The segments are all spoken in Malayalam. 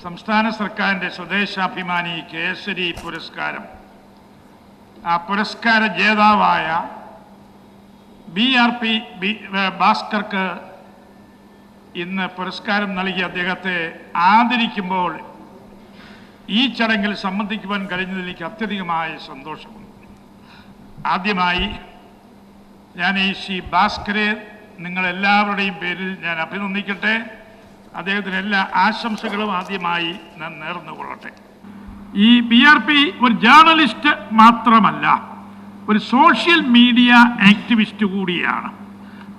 സംസ്ഥാന സർക്കാരിൻ്റെ സ്വദേശാഭിമാനി കേസരി പുരസ്കാരം, ആ പുരസ്കാര ജേതാവായ BRP ഭാസ്കർക്ക് ഇന്ന് പുരസ്കാരം നൽകി അദ്ദേഹത്തെ ആദരിക്കുമ്പോൾ ഈ ചടങ്ങിൽ സംബന്ധിക്കുവാൻ കഴിഞ്ഞതിൽ എനിക്ക് അത്യധികമായ സന്തോഷമുണ്ട്. ആദ്യമായി ഞാൻ ഈ ശ്രീ ഭാസ്കരെ നിങ്ങളെല്ലാവരുടെയും പേരിൽ ഞാൻ അഭിനന്ദിക്കട്ടെ. അദ്ദേഹത്തിന് എല്ലാ ആശംസകളും ആദ്യമായി ഞാൻ നേർന്നുകൊള്ളട്ടെ. ഈ BRP ഒരു ജേർണലിസ്റ്റ് മാത്രമല്ല, ഒരു സോഷ്യൽ മീഡിയ ആക്ടിവിസ്റ്റ് കൂടിയാണ്.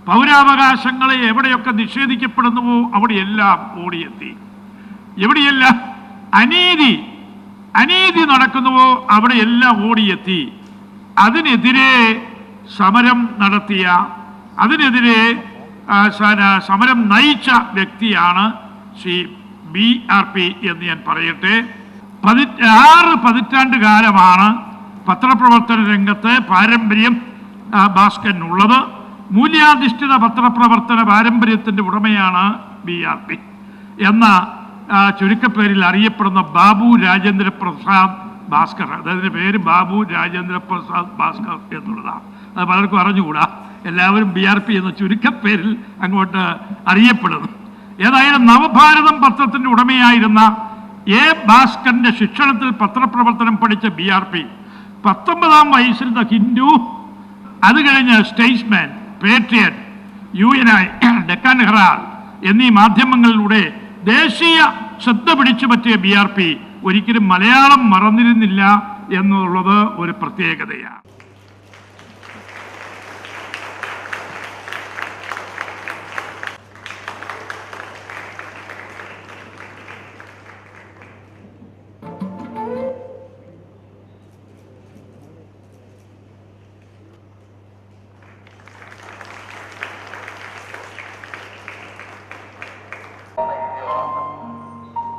പൗരാവകാശങ്ങളെ എവിടെയൊക്കെ നിഷേധിക്കപ്പെടുന്നുവോ അവിടെയെല്ലാം ഓടിയെത്തി, എവിടെയെല്ലാം അനീതി നടക്കുന്നുവോ അവിടെയെല്ലാം ഓടിയെത്തി അതിനെതിരെ സമരം നടത്തിയ, അതിനെതിരെ സമരം നയിച്ച വ്യക്തിയാണ് ശ്രീ BRP എന്ന് ഞാൻ പറയട്ടെ. 6 പതിറ്റാണ്ട് കാലമാണ് പത്രപ്രവർത്തന രംഗത്ത് പാരമ്പര്യം ഭാസ്കരനുള്ളത്. മൂല്യാധിഷ്ഠിത പത്രപ്രവർത്തന പാരമ്പര്യത്തിൻ്റെ ഉടമയാണ് BRP എന്ന ചുരുക്കപ്പേരിൽ അറിയപ്പെടുന്ന ബാബു രാജേന്ദ്ര പ്രസാദ് ഭാസ്കർ. അദ്ദേഹത്തിൻ്റെ പേര് ബാബു രാജേന്ദ്ര പ്രസാദ് ഭാസ്കർ എന്നുള്ളതാണ്. അത് പലർക്കും അറിഞ്ഞുകൂടാ. എല്ലാവരും BRP എന്ന ചുരുക്കപ്പേരിൽ അങ്ങോട്ട് അറിയപ്പെടുന്നു. ഏതായാലും നവഭാരതം പത്രത്തിൻ്റെ ഉടമയായിരുന്ന ഭാസ്കറിൻ്റെ ശിക്ഷണത്തിൽ പത്രപ്രവർത്തനം പഠിച്ച BRP 19-ാം വയസ്സിൽ ദ ഹിന്ദു, അത് കഴിഞ്ഞ് statesman, patriot, UNI, Deccan Herald എന്നീ മാധ്യമങ്ങളിലൂടെ ദേശീയ ശ്രദ്ധ പിടിച്ചു പറ്റിയ BRP ഒരിക്കലും മലയാളം മറന്നിരുന്നില്ല എന്നുള്ളത് ഒരു പ്രത്യേകതയാണ്.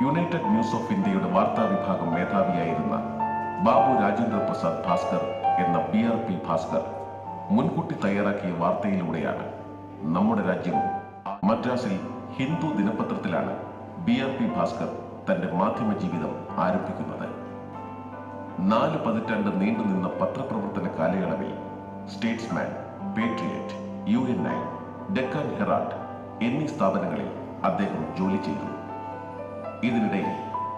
യുണൈറ്റഡ് ന്യൂസ് ഓഫ് ഇന്ത്യയുടെ വാർത്താ വിഭാഗം മേധാവിയായിരുന്ന ബാബു രാജേന്ദ്ര പ്രസാദ് ഭാസ്കർ എന്ന BRP ഭാസ്കർ മുൻകൂട്ടി തയ്യാറാക്കിയ വാർത്തയിലൂടെയാണ് നമ്മുടെ രാജ്യം. മദ്രാസിൽ ഹിന്ദു ദിനപത്രത്തിലാണ് BRP ഭാസ്കർ തന്റെ മാധ്യമ ജീവിതം ആരംഭിക്കുന്നത്. 4 പതിറ്റാണ്ട് നീണ്ടുനിന്ന പത്രപ്രവർത്തന കാലയളവിൽ statesman, patriot, UNI, Deccan Herald എന്നീ സ്ഥാപനങ്ങളിൽ അദ്ദേഹം ജോലി ചെയ്തു. ഇതിനിടയിൽ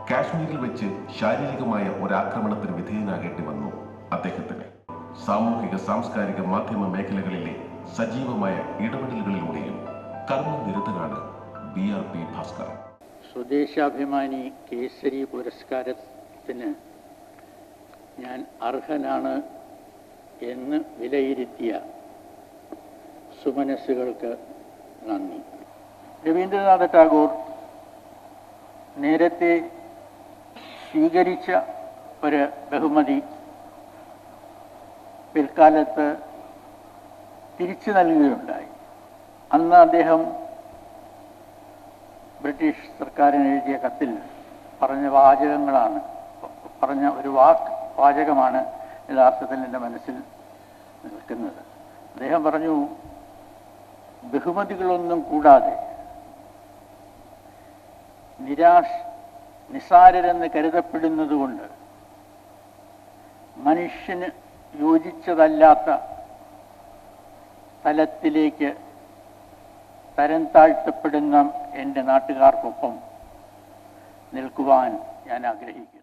കാശ്മീരിൽ വെച്ച് ശാരീരികമായ ഒരാക്രമണത്തിന് വിധേയനാകേണ്ടി വന്നു അദ്ദേഹത്തിന്. സാമൂഹിക സാംസ്കാരിക മാധ്യമ മേഖലകളിലെ സജീവമായ ഇടപെടലുകളിലൂടെയും കർമ്മനിരതനാണ് BRP ഭാസ്കർ. സ്വദേശാഭിമാനി കേസരി പുരസ്കാരത്തിന് ഞാൻ അർഹനാണ് എന്ന് വിലയിരുത്തിയ സുമനസ്സുകൾക്ക് നന്ദി. രവീന്ദ്രനാഥ ടാഗോർ നേരത്തെ സ്വീകരിച്ച ഒരു ബഹുമതി പിൽക്കാലത്ത് തിരിച്ചു നൽകുകയുണ്ടായി. അന്ന് അദ്ദേഹം ബ്രിട്ടീഷ് സർക്കാരിന് എഴുതിയ കത്തിൽ പറഞ്ഞ ഒരു വാചകമാണ് യഥാർത്ഥത്തിൽ എൻ്റെ മനസ്സിൽ നിൽക്കുന്നത്. അദ്ദേഹം പറഞ്ഞു, ബഹുമതികളൊന്നും കൂടാതെ നിസാരരെന്ന് കരുതപ്പെടുന്നതുകൊണ്ട് മനുഷ്യന് യോജിച്ചതല്ലാത്ത തലത്തിലേക്ക് തരം താഴ്ത്തപ്പെടുന്ന എൻ്റെ നാട്ടുകാർക്കൊപ്പം നിൽക്കുവാൻ ഞാൻ ആഗ്രഹിക്കുന്നു.